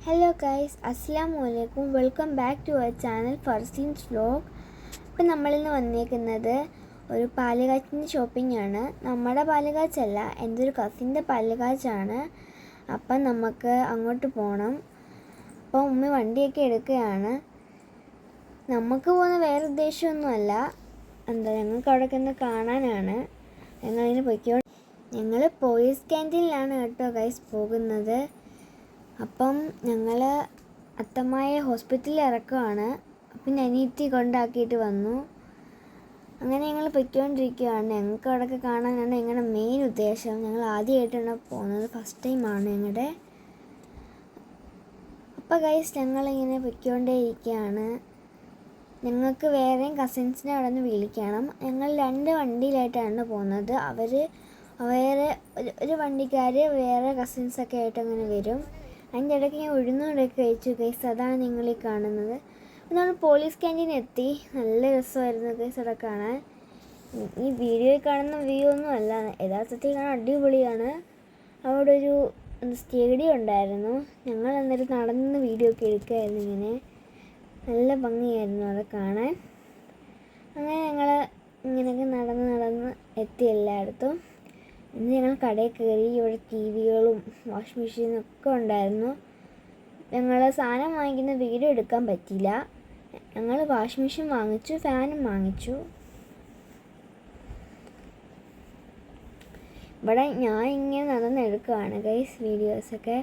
Hello guys, അസ്സലാമു അലൈക്കും. Welcome back to our channel Farzeen's vlog. ഇപ്പം നമ്മളിന്ന് വന്നേക്കുന്നത് ഒരു പാലുകാച്ചിൻ്റെ ഷോപ്പിംഗ് ആണ്. നമ്മുടെ പാലുകാച്ചല്ല, എൻ്റെ ഒരു കസിൻ്റെ പാലുകാച്ചാണ്. അപ്പം നമുക്ക് അങ്ങോട്ട് പോകണം. അപ്പം ഉമ്മ വണ്ടിയൊക്കെ എടുക്കുകയാണ്. നമുക്ക് പോകുന്ന വേറെ ഉദ്ദേശമൊന്നുമല്ല, ഞങ്ങൾക്ക് അവിടെ ഒന്ന് കാണാനാണ്. ഞങ്ങളിങ്ങനെ പൊയ്ക്കോ. ഞങ്ങൾ പോലീസ് ക്യാൻറ്റീനിലാണ് കേട്ടോ ഗൈസ് പോകുന്നത്. അപ്പം ഞങ്ങൾ അത്തമായ ഹോസ്പിറ്റലിൽ ഇറക്കുവാണ്. അപ്പം അനിയത്തി കൊണ്ടാക്കിയിട്ട് വന്നു. അങ്ങനെ ഞങ്ങൾ പൊയ്ക്കൊണ്ടിരിക്കുകയാണ്. ഞങ്ങൾക്ക് അവിടെയൊക്കെ കാണാനാണ് ഞങ്ങളുടെ മെയിൻ ഉദ്ദേശം. ഞങ്ങൾ ആദ്യമായിട്ടാണ് പോകുന്നത്, ഫസ്റ്റ് ടൈമാണ് ഞങ്ങളുടെ. അപ്പോൾ ഗൈസ് ഞങ്ങളിങ്ങനെ പൊയ്ക്കൊണ്ടേയിരിക്കുകയാണ്. ഞങ്ങൾക്ക് വേറെയും കസിൻസിനെ അവിടെ നിന്ന് വിളിക്കണം. ഞങ്ങൾ 2 വണ്ടിയിലായിട്ടാണ് പോകുന്നത്. അവർ വേറെ ഒരു വണ്ടിക്കാർ വേറെ കസിൻസൊക്കെ ആയിട്ട് അങ്ങനെ വരും. അതിൻ്റെ ഇടയ്ക്ക് ഞാൻ ഉഴുന്നുകൊണ്ടൊക്കെ കഴിച്ചു ഗൈസ്. അതാണ് നിങ്ങളീ കാണുന്നത്. നമ്മൾ പോലീസ് ക്യാൻറ്റീൻ എത്തി. നല്ല രസമായിരുന്നു ഗൈസ് അവിടെ കാണാൻ. ഈ വീഡിയോയിൽ കാണുന്ന വ്യൂ ഒന്നും അല്ല, യഥാർത്ഥത്തിൽ കാണാൻ അടിപൊളിയാണ്. അവിടെ ഒരു സ്റ്റേഡിയം ഉണ്ടായിരുന്നു. ഞങ്ങൾ എന്നിട്ട് നടന്ന് വീഡിയോ ഒക്കെ എടുക്കുമായിരുന്നു. ഇങ്ങനെ നല്ല ഭംഗിയായിരുന്നു അത് കാണാൻ. അങ്ങനെ ഞങ്ങൾ ഇങ്ങനെയൊക്കെ നടന്ന് എത്തി എല്ലായിടത്തും. ഇന്ന് ഞങ്ങൾ കടയിൽ കയറി. ഇവിടെ ടിവികളും വാഷിംഗ് മെഷീനും ഒക്കെ ഉണ്ടായിരുന്നു. ഞങ്ങൾ സാധനം വാങ്ങിക്കുന്ന വീഡിയോ എടുക്കാൻ പറ്റിയില്ല. ഞങ്ങൾ വാഷിംഗ് മെഷീൻ വാങ്ങിച്ചു, ഫാനും വാങ്ങിച്ചു. ഇവിടെ ഞാൻ ഇങ്ങനെ നടന്നെടുക്കുകയാണ് ഗൈസ് വീഡിയോസൊക്കെ.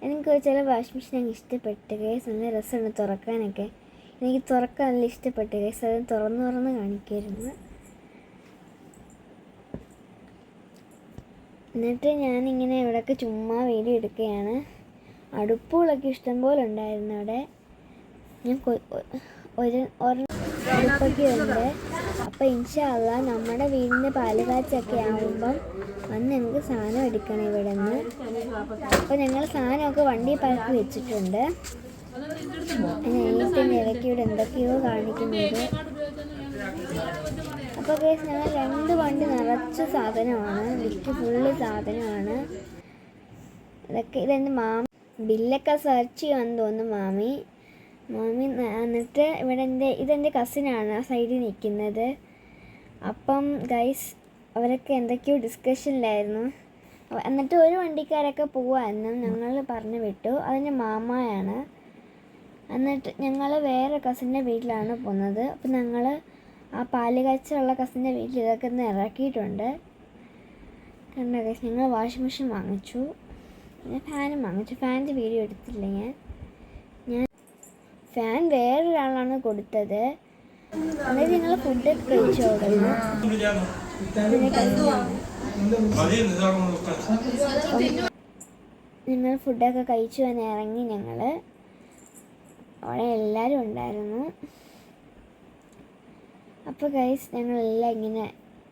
എനിക്ക് ചില വാഷിംഗ് മെഷീൻ എനിക്ക് ഇഷ്ടപ്പെട്ടു ഗൈസ്. നല്ല രസമാണ് തുറക്കാനൊക്കെ. എനിക്ക് തുറക്കാൻ നല്ല ഇഷ്ടപ്പെട്ടു ഗൈസ്. അത് തുറന്ന് കാണിക്കായിരുന്നു. എന്നിട്ട് ഞാനിങ്ങനെ ഇവിടെയൊക്കെ ചുമ്മാ വീഡിയോ എടുക്കുകയാണ്. അടുപ്പുകളൊക്കെ ഇഷ്ടംപോലെ ഉണ്ടായിരുന്നു അവിടെ. ഞാൻ അടുപ്പൊക്കെ ഉണ്ട്. അപ്പോൾ ഇൻഷാ അല്ലാഹ് നമ്മുടെ വീടിൻ്റെ പാലുകാച്ചൊക്കെ ആകുമ്പം വന്ന് ഞങ്ങൾക്ക് സാധനം എടുക്കണം ഇവിടെ നിന്ന്. അപ്പോൾ ഞങ്ങൾ സാധനമൊക്കെ വണ്ടി പാർക്ക് വെച്ചിട്ടുണ്ട്. അതിൻ്റെ ഇടയ്ക്ക് ഇവിടെ എന്തൊക്കെയോ കാണിക്കുന്നുണ്ട്. അപ്പോൾ ഗൈസ് ഞങ്ങൾ 2 വണ്ടി നിറച്ച് സാധനമാണ്, വിറ്റ് ഫുള്ള് സാധനമാണ്. ഇതെൻ്റെ മാമി ബില്ലൊക്കെ സെർച്ച് ചെയ്യാൻ തോന്നുന്നു മാമി. എന്നിട്ട് ഇവിടെ ഇതെൻ്റെ കസിനാണ് ആ സൈഡിൽ നിൽക്കുന്നത്. അപ്പം ഗൈസ് അവരൊക്കെ എന്തൊക്കെയോ ഡിസ്കഷനിലായിരുന്നു. എന്നിട്ട് ഒരു വണ്ടിക്കാരൊക്കെ പോവാമെന്നും ഞങ്ങൾ പറഞ്ഞു വിട്ടു. അതിൻ്റെ മാമയാണ്. എന്നിട്ട് ഞങ്ങൾ വേറെ കസിൻ്റെ വീട്ടിലാണ് പോകുന്നത്. അപ്പം ഞങ്ങൾ ആ പാലുകാച്ചുള്ള കസിൻ്റെ വീട്ടിൽ ഇതൊക്കെ ഒന്ന് ഇറക്കിയിട്ടുണ്ട്. കണ്ടോ ഗൈസ്, ഞങ്ങൾ വാഷിംഗ് മെഷീൻ വാങ്ങിച്ചു, പിന്നെ ഫാനും വാങ്ങിച്ചു. ഫാനിൻ്റെ വീഡിയോ എടുത്തില്ല ഞാൻ. ഫാൻ വേറൊരാളാണ് കൊടുത്തത്. അതായത് ഞങ്ങൾ ഫുഡൊക്കെ കഴിച്ചു കൊടുക്കുന്നു. ഞങ്ങൾ ഫുഡൊക്കെ കഴിച്ചു തന്നെ ഇറങ്ങി. ഞങ്ങൾ അവിടെ എല്ലാവരും ഉണ്ടായിരുന്നു. അപ്പോൾ ഗൈസ് ഞങ്ങളെല്ലാം ഇങ്ങനെ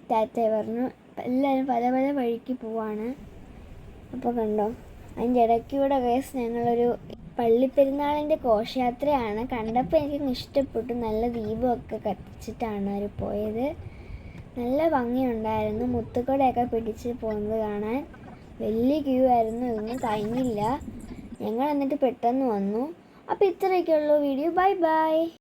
ടാറ്റ പറഞ്ഞു. എല്ലാവരും പല വഴിക്ക് പോവാണ്. അപ്പോൾ കണ്ടോ, അതിൻ്റെ ഇടയ്ക്കൂടെ ഗൈസ് ഞങ്ങളൊരു പള്ളിപ്പെരുന്നാളിൻ്റെ ഘോഷയാത്രയാണ്. കണ്ടപ്പോൾ എനിക്ക് ഇഷ്ടപ്പെട്ടു. നല്ല ദീപമൊക്കെ കത്തിച്ചിട്ടാണ് അവർ പോയത്. നല്ല ഭംഗിയുണ്ടായിരുന്നു. മുത്തുക്കടയൊക്കെ പിടിച്ച് പോകുന്നത് കാണാൻ. വലിയ ക്യൂ ആയിരുന്നു. ഇതൊന്നും കഴിഞ്ഞില്ല. ഞങ്ങൾ എന്നിട്ട് പെട്ടെന്ന് വന്നു. അപ്പോൾ ഇത്രയൊക്കെയുള്ളൂ വീഡിയോ. ബൈ.